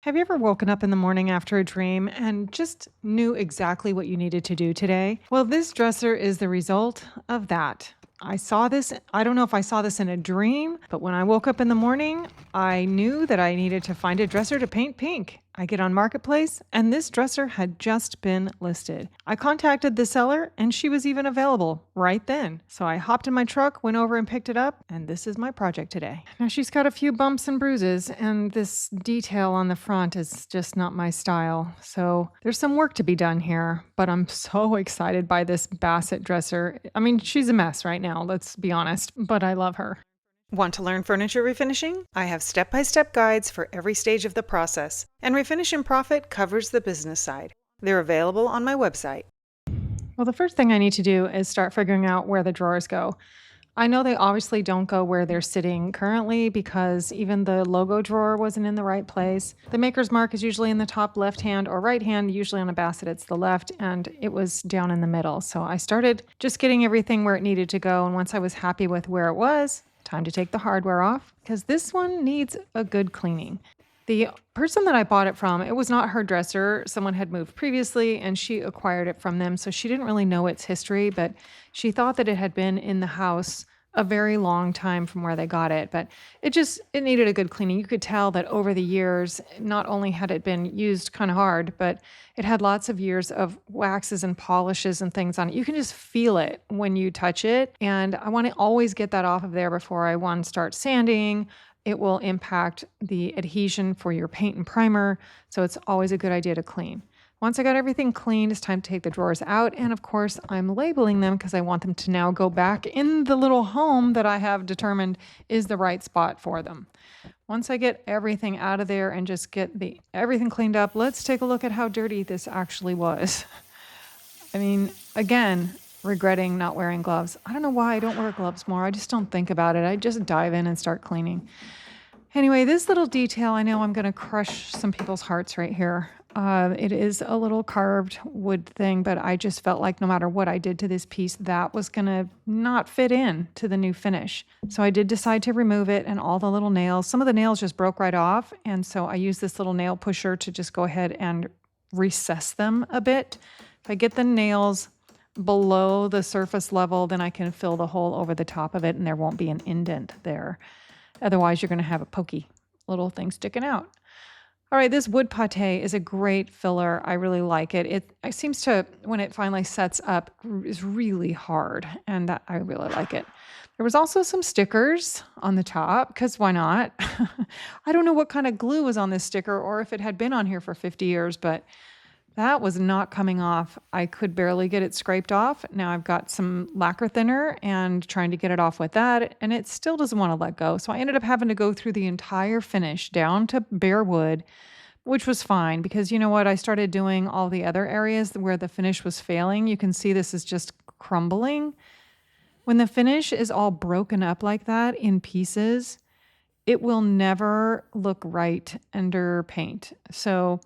Have you ever woken up in the morning after a dream and just knew exactly what you needed to do today? Well, this dresser is the result of that. I don't know if I saw this in a dream, but when I woke up in the morning, I knew that I needed to find a dresser to paint pink. I get on Marketplace, and this dresser had just been listed. I contacted the seller, and she was even available right then. So I hopped in my truck, went over and picked it up, and this is my project today. Now, she's got a few bumps and bruises, and this detail on the front is just not my style. So there's some work to be done here, but I'm so excited by this Bassett dresser. I mean, she's a mess right now, let's be honest, but I love her. Want to learn furniture refinishing? I have step-by-step guides for every stage of the process, and Refinish and Profit covers the business side. They're available on my website. Well, the first thing I need to do is start figuring out where the drawers go. I know they obviously don't go where they're sitting currently because even the logo drawer wasn't in the right place. The maker's mark is usually in the top left hand or right hand, usually on a Bassett it's the left, and it was down in the middle. So I started just getting everything where it needed to go, and once I was happy with where it was, time to take the hardware off because this one needs a good cleaning. The person that I bought it from, it was not her dresser. Someone had moved previously and she acquired it from them. So she didn't really know its history, but she thought that it had been in the house a very long time from where they got it. But it needed a good cleaning. You could tell that over the years, not only had it been used kind of hard, but it had lots of years of waxes and polishes and things on it. You can just feel it when you touch it. And I want to always get that off of there before I start sanding. It will impact the adhesion for your paint and primer, so it's always a good idea to clean. Once I got everything cleaned, it's time to take the drawers out, and of course, I'm labeling them because I want them to now go back in the little home that I have determined is the right spot for them. Once I get everything out of there and just get everything cleaned up, let's take a look at how dirty this actually was. I mean, again, regretting not wearing gloves. I don't know why I don't wear gloves more. I just don't think about it. I just dive in and start cleaning. Anyway, this little detail, I know I'm going to crush some people's hearts right here. It is a little carved wood thing, but I just felt like no matter what I did to this piece, that was going to not fit in to the new finish. So I did decide to remove it and all the little nails. Some of the nails just broke right off. And so I used this little nail pusher to just go ahead and recess them a bit. If I get the nails below the surface level, then I can fill the hole over the top of it and there won't be an indent there. Otherwise, you're going to have a pokey little thing sticking out. All right, this wood pate is a great filler. I really like it. It seems to, when it finally sets up, is really hard, and I really like it. There was also some stickers on the top, because why not? I don't know what kind of glue was on this sticker or if it had been on here for 50 years, but that was not coming off. I could barely get it scraped off. Now I've got some lacquer thinner and trying to get it off with that, and it still doesn't want to let go. So I ended up having to go through the entire finish down to bare wood, which was fine because you know what? I started doing all the other areas where the finish was failing. You can see this is just crumbling. When the finish is all broken up like that in pieces, it will never look right under paint. So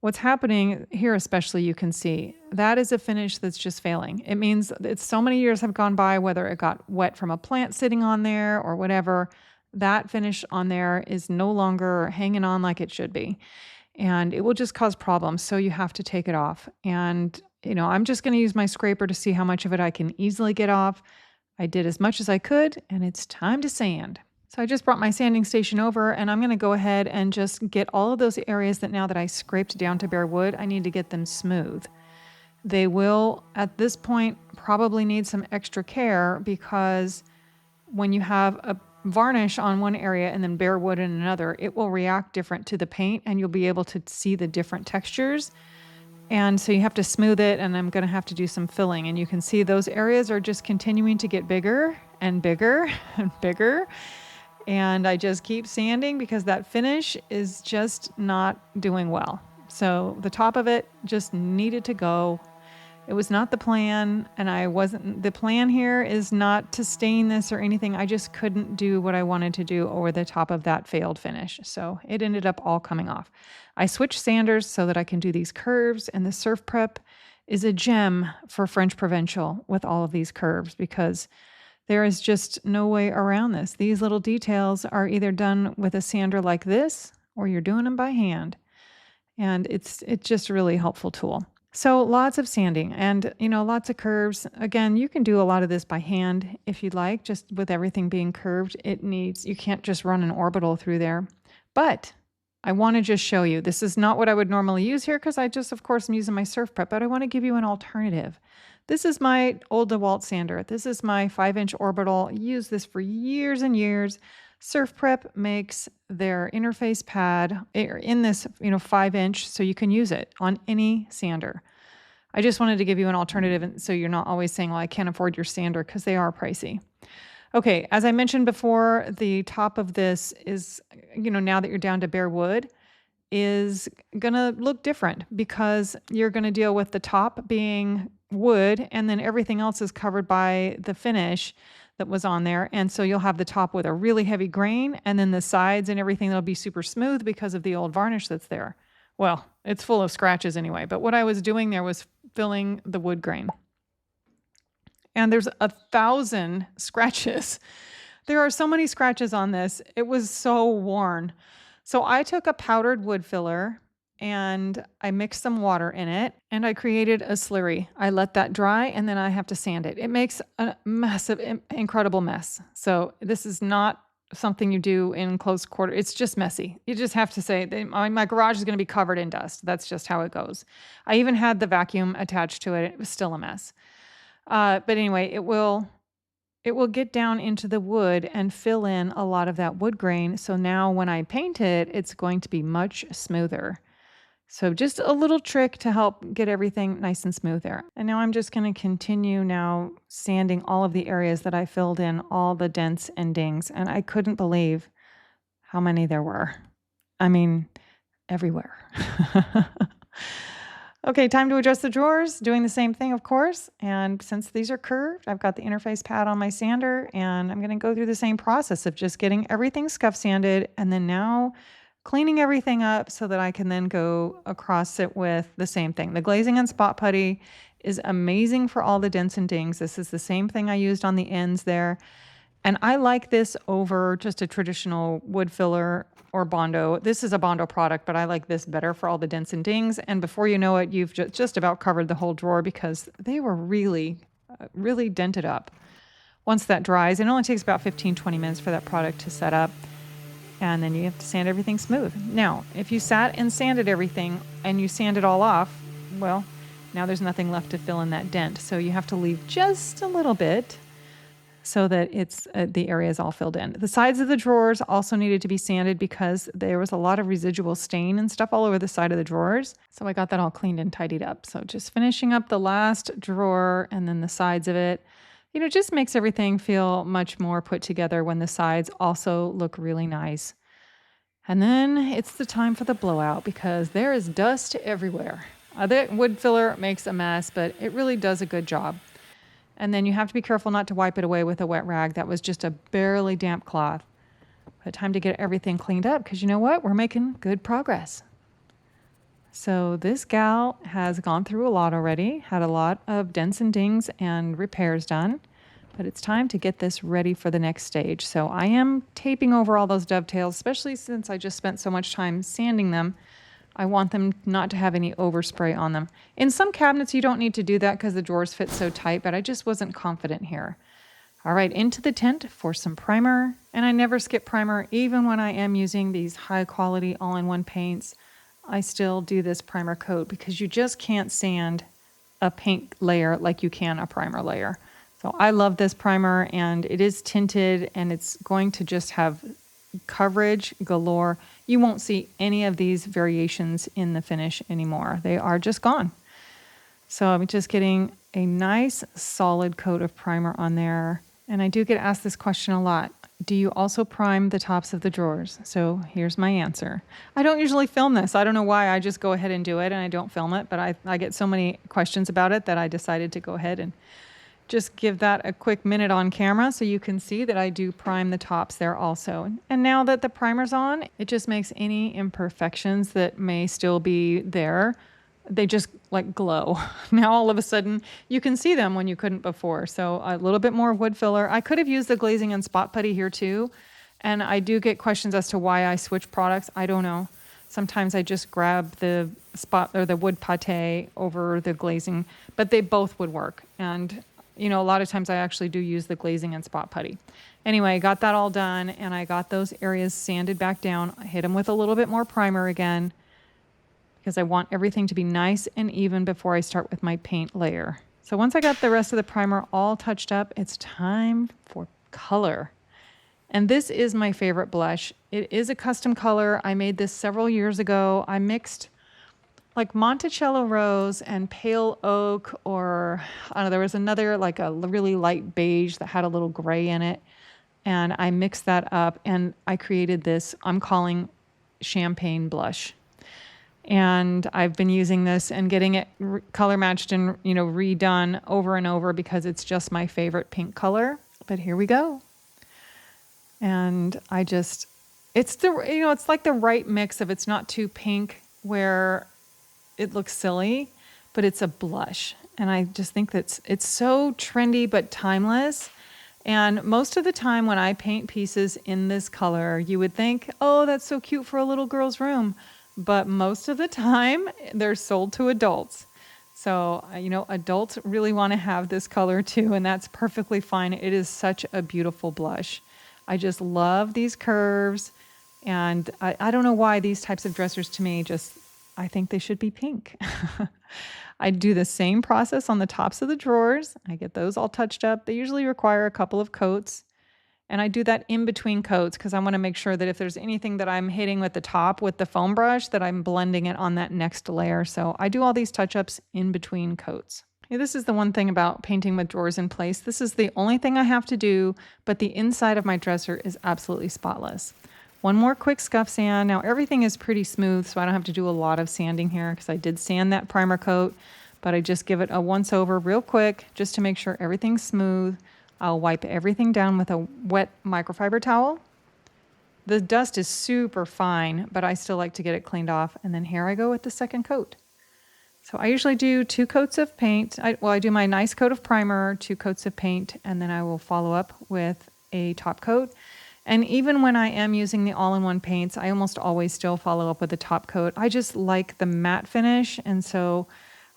what's happening here, especially, you can see that is a finish that's just failing. It means it's so many years have gone by, whether it got wet from a plant sitting on there or whatever, that finish on there is no longer hanging on like it should be. And it will just cause problems. So you have to take it off. And, I'm just going to use my scraper to see how much of it I can easily get off. I did as much as I could, and it's time to sand. So I just brought my sanding station over and I'm going to go ahead and just get all of those areas that now that I scraped down to bare wood, I need to get them smooth. They will, at this point, probably need some extra care because when you have a varnish on one area and then bare wood in another, it will react different to the paint and you'll be able to see the different textures. And so you have to smooth it, and I'm going to have to do some filling. And you can see those areas are just continuing to get bigger and bigger and bigger. And I just keep sanding because that finish is just not doing well. So the top of it just needed to go. It was not the plan, and the plan here is not to stain this or anything. I just couldn't do what I wanted to do over the top of that failed finish. So it ended up all coming off. I switched sanders so that I can do these curves, and the Surprep is a gem for French Provincial with all of these curves because there is just no way around this. These little details are either done with a sander like this or you're doing them by hand. And it's just a really helpful tool. So lots of sanding and, lots of curves. Again, you can do a lot of this by hand if you'd like, just with everything being curved. You can't just run an orbital through there. But I want to just show you, this is not what I would normally use here because I just, of course, am using my Surprep, but I want to give you an alternative. This is my old DeWalt sander. This is my 5-inch orbital. I used this for years and years. Surprep makes their interface pad in this, 5-inch, so you can use it on any sander. I just wanted to give you an alternative, and so you're not always saying, well, I can't afford your sander, because they are pricey. Okay, as I mentioned before, the top of this is, now that you're down to bare wood, is going to look different because you're going to deal with the top being wood and then everything else is covered by the finish that was on there. And so you'll have the top with a really heavy grain and then the sides and everything that'll be super smooth because of the old varnish that's there. Well, it's full of scratches anyway, but what I was doing there was filling the wood grain. And there's 1,000 scratches. There are so many scratches on this. It was so worn. So I took a powdered wood filler and I mixed some water in it and I created a slurry. I let that dry and then I have to sand it. It makes a massive, incredible mess. So this is not something you do in close quarter. It's just messy. You just have to say, my garage is going to be covered in dust. That's just how it goes. I even had the vacuum attached to it. It was still a mess. But anyway, it will get down into the wood and fill in a lot of that wood grain. So now when I paint it, it's going to be much smoother. So just a little trick to help get everything nice and smooth there. And now I'm just going to continue now sanding all of the areas that I filled in, all the dents and dings. And I couldn't believe how many there were. I mean, everywhere. Okay, time to adjust the drawers. Doing the same thing, of course. And since these are curved, I've got the interface pad on my sander, and I'm going to go through the same process of just getting everything scuff sanded and then now cleaning everything up so that I can then go across it with the same thing. The glazing and spot putty is amazing for all the dents and dings. This is the same thing I used on the ends there. And I like this over just a traditional wood filler or Bondo. This is a Bondo product, but I like this better for all the dents and dings. And before you know it, you've just about covered the whole drawer because they were really, really dented up. Once that dries, it only takes about 15-20 minutes for that product to set up. And then you have to sand everything smooth. Now, if you sat and sanded everything and you sand it all off, well, now there's nothing left to fill in that dent. So you have to leave just a little bit so that it's the area is all filled in. The sides of the drawers also needed to be sanded because there was a lot of residual stain and stuff all over the side of the drawers. So I got that all cleaned and tidied up. So just finishing up the last drawer and then the sides of it, just makes everything feel much more put together when the sides also look really nice. And then it's the time for the blowout because there is dust everywhere. The wood filler makes a mess, but it really does a good job. And then you have to be careful not to wipe it away with a wet rag. That was just a barely damp cloth. But time to get everything cleaned up because you know what? We're making good progress. So this gal has gone through a lot already, had a lot of dents and dings and repairs done, but it's time to get this ready for the next stage. So I am taping over all those dovetails, especially since I just spent so much time sanding them. I want them not to have any overspray on them. In some cabinets, you don't need to do that because the drawers fit so tight, but I just wasn't confident here. All right, into the tent for some primer. And I never skip primer, even when I am using these high quality all-in-one paints. I still do this primer coat because you just can't sand a paint layer like you can a primer layer. So I love this primer and it is tinted and it's going to just have coverage galore. You won't see any of these variations in the finish anymore. They are just gone. So I'm just getting a nice solid coat of primer on there. And I do get asked this question a lot. Do you also prime the tops of the drawers? So here's my answer. I don't usually film this. I don't know why. I just go ahead and do it and I don't film it, but I get so many questions about it that I decided to go ahead and just give that a quick minute on camera so you can see that I do prime the tops there also. And now that the primer's on, it just makes any imperfections that may still be there, they just like glow. Now all of a sudden you can see them when you couldn't before. So a little bit more wood filler. I could have used the glazing and spot putty here too. And I do get questions as to why I switch products. I don't know. Sometimes I just grab the spot or the wood pate over the glazing, but they both would work. And, you know, a lot of times I actually do use the glazing and spot putty. Anyway, I got that all done and I got those areas sanded back down. I hit them with a little bit more primer again because I want everything to be nice and even before I start with my paint layer. So once I got the rest of the primer all touched up, it's time for color. And this is my favorite blush. It is a custom color. I made this several years ago. I mixed like Monticello Rose and Pale Oak, or I don't know, there was another like a really light beige that had a little gray in it. And I mixed that up and I created this I'm calling Champagne Blush. And I've been using this and getting it color matched and, you know, redone over and over because it's just my favorite pink color. But here we go. And I just, it's the, you know, it's like the right mix of it's not too pink where it looks silly, but it's a blush. And I just think that it's so trendy but timeless. And most of the time when I paint pieces in this color, you would think, oh, that's so cute for a little girl's room. But most of the time, they're sold to adults. So, you know, adults really want to have this color too, and that's perfectly fine. It is such a beautiful blush. I just love these curves, and I don't know why these types of dressers to me just, I think they should be pink. I do the same process on the tops of the drawers. I get those all touched up. They usually require a couple of coats. And I do that in between coats because I want to make sure that if there's anything that I'm hitting with the top with the foam brush, that I'm blending it on that next layer. So I do all these touch-ups in between coats. Yeah, this is the one thing about painting with drawers in place. This is the only thing I have to do, but the inside of my dresser is absolutely spotless. One more quick scuff sand. Now everything is pretty smooth, so I don't have to do a lot of sanding here because I did sand that primer coat, but I just give it a once over real quick just to make sure everything's smooth. I'll wipe everything down with a wet microfiber towel. The dust is super fine, but I still like to get it cleaned off. And then here I go with the second coat. So I usually do 2 coats of paint. I do my nice coat of primer, 2 coats of paint, and then I will follow up with a top coat. And even when I am using the all-in-one paints, I almost always still follow up with a top coat. I just like the matte finish, and so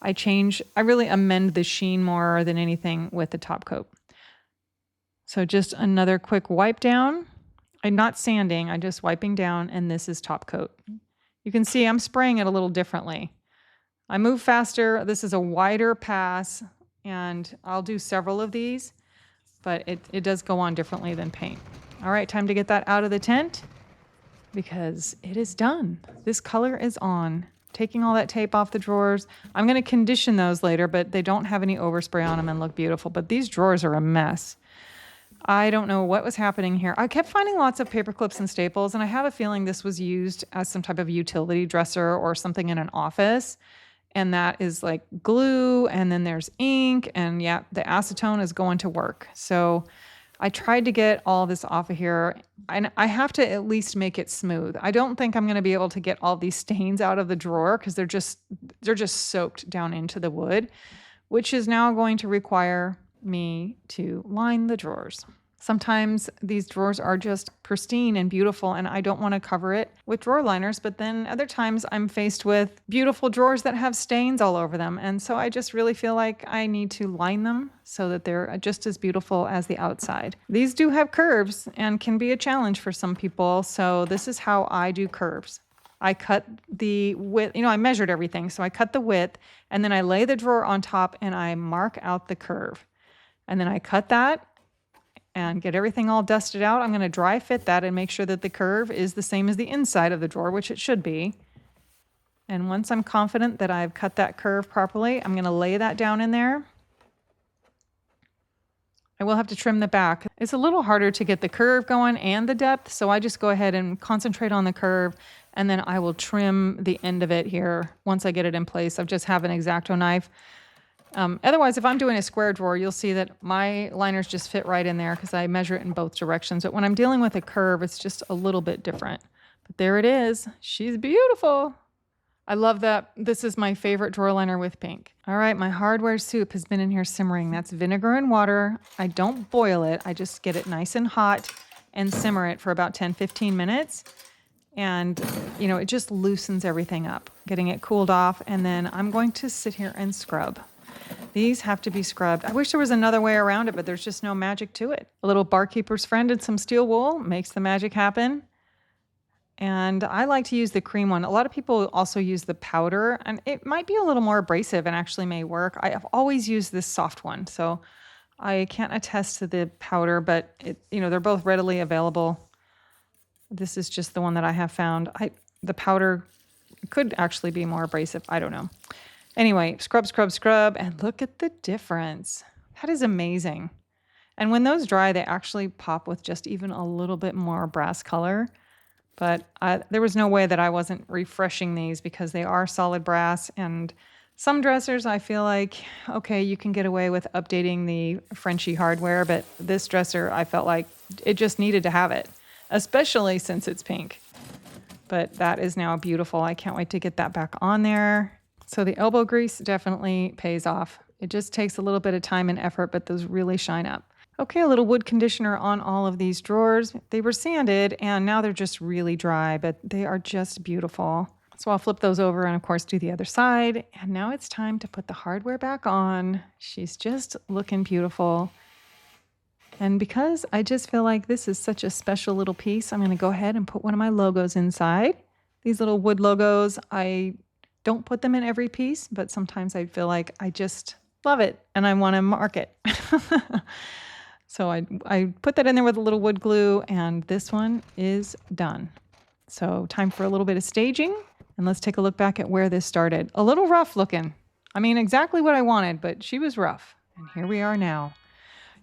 I really amend the sheen more than anything with the top coat. So just another quick wipe down. I'm not sanding, I'm just wiping down, and this is top coat. You can see I'm spraying it a little differently. I move faster. This is a wider pass, and I'll do several of these, but it does go on differently than paint. All right, time to get that out of the tent because it is done. This color is on. Taking all that tape off the drawers. I'm going to condition those later, but they don't have any overspray on them and look beautiful. But these drawers are a mess. I don't know what was happening here. I kept finding lots of paper clips and staples, and I have a feeling this was used as some type of utility dresser or something in an office. And that is like glue, and then there's ink, and yeah, the acetone is going to work. So I tried to get all this off of here, and I have to at least make it smooth. I don't think I'm going to be able to get all these stains out of the drawer because they're just soaked down into the wood, which is now going to require me to line the drawers. Sometimes these drawers are just pristine and beautiful, and I don't want to cover it with drawer liners, but then other times I'm faced with beautiful drawers that have stains all over them, and so I just really feel like I need to line them so that they're just as beautiful as the outside. These do have curves and can be a challenge for some people, so this is how I do curves. I cut the width, I measured everything, so I cut the width, and then I lay the drawer on top and I mark out the curve. And then I cut that and get everything all dusted out. I'm going to dry fit that and make sure that the curve is the same as the inside of the drawer, which it should be. And once I'm confident that I've cut that curve properly, I'm going to lay that down in there. I will have to trim the back. It's a little harder to get the curve going and the depth, so I just go ahead and concentrate on the curve, and then I will trim the end of it here once I get it in place. I just have an X-Acto knife. Otherwise, if I'm doing a square drawer, you'll see that my liners just fit right in there because I measure it in both directions. But when I'm dealing with a curve, it's just a little bit different. But there it is. She's beautiful. I love that. This is my favorite drawer liner with pink. All right, my hardware soup has been in here simmering. That's vinegar and water. I don't boil it. I just get it nice and hot and simmer it for about 10-15 minutes. And, you know, it just loosens everything up, getting it cooled off. And then I'm going to sit here and scrub. These have to be scrubbed. I wish there was another way around it, but there's just no magic to it. A little barkeeper's friend and some steel wool makes the magic happen. And I like to use the cream one. A lot of people also use the powder, and it might be a little more abrasive and actually may work. I have always used this soft one, so I can't attest to the powder, but they're both readily available. This is just the one that I have found. The powder could actually be more abrasive. I don't know. Anyway, scrub, scrub, scrub, and look at the difference. That is amazing. And when those dry, they actually pop with just even a little bit more brass color. But there was no way that I wasn't refreshing these because they are solid brass. And some dressers, I feel like, okay, you can get away with updating the Frenchy hardware, but this dresser, I felt like it just needed to have it, especially since it's pink. But that is now beautiful. I can't wait to get that back on there. So the elbow grease definitely pays off. It just takes a little bit of time and effort, but those really shine up. Okay, a little wood conditioner on all of these drawers. They were sanded and now they're just really dry, but they are just beautiful. So I'll flip those over and of course do the other side. And now it's time to put the hardware back on. She's just looking beautiful. And because I just feel like this is such a special little piece, I'm going to go ahead and put one of my logos inside. These little wood logos, I don't put them in every piece, but sometimes I feel like I just love it and I want to mark it. So I put that in there with a little wood glue, and this one is done. So time for a little bit of staging, and let's take a look back at where this started. A little rough looking. I mean, exactly what I wanted, but she was rough. And here we are now.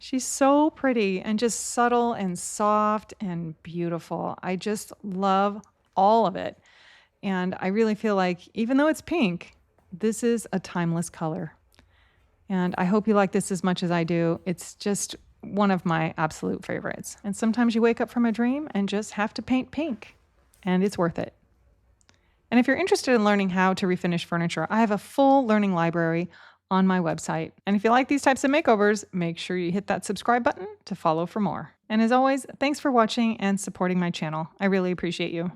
She's so pretty and just subtle and soft and beautiful. I just love all of it. And I really feel like, even though it's pink, this is a timeless color. And I hope you like this as much as I do. It's just one of my absolute favorites. And sometimes you wake up from a dream and just have to paint pink, and it's worth it. And if you're interested in learning how to refinish furniture, I have a full learning library on my website. And if you like these types of makeovers, make sure you hit that subscribe button to follow for more. And as always, thanks for watching and supporting my channel. I really appreciate you.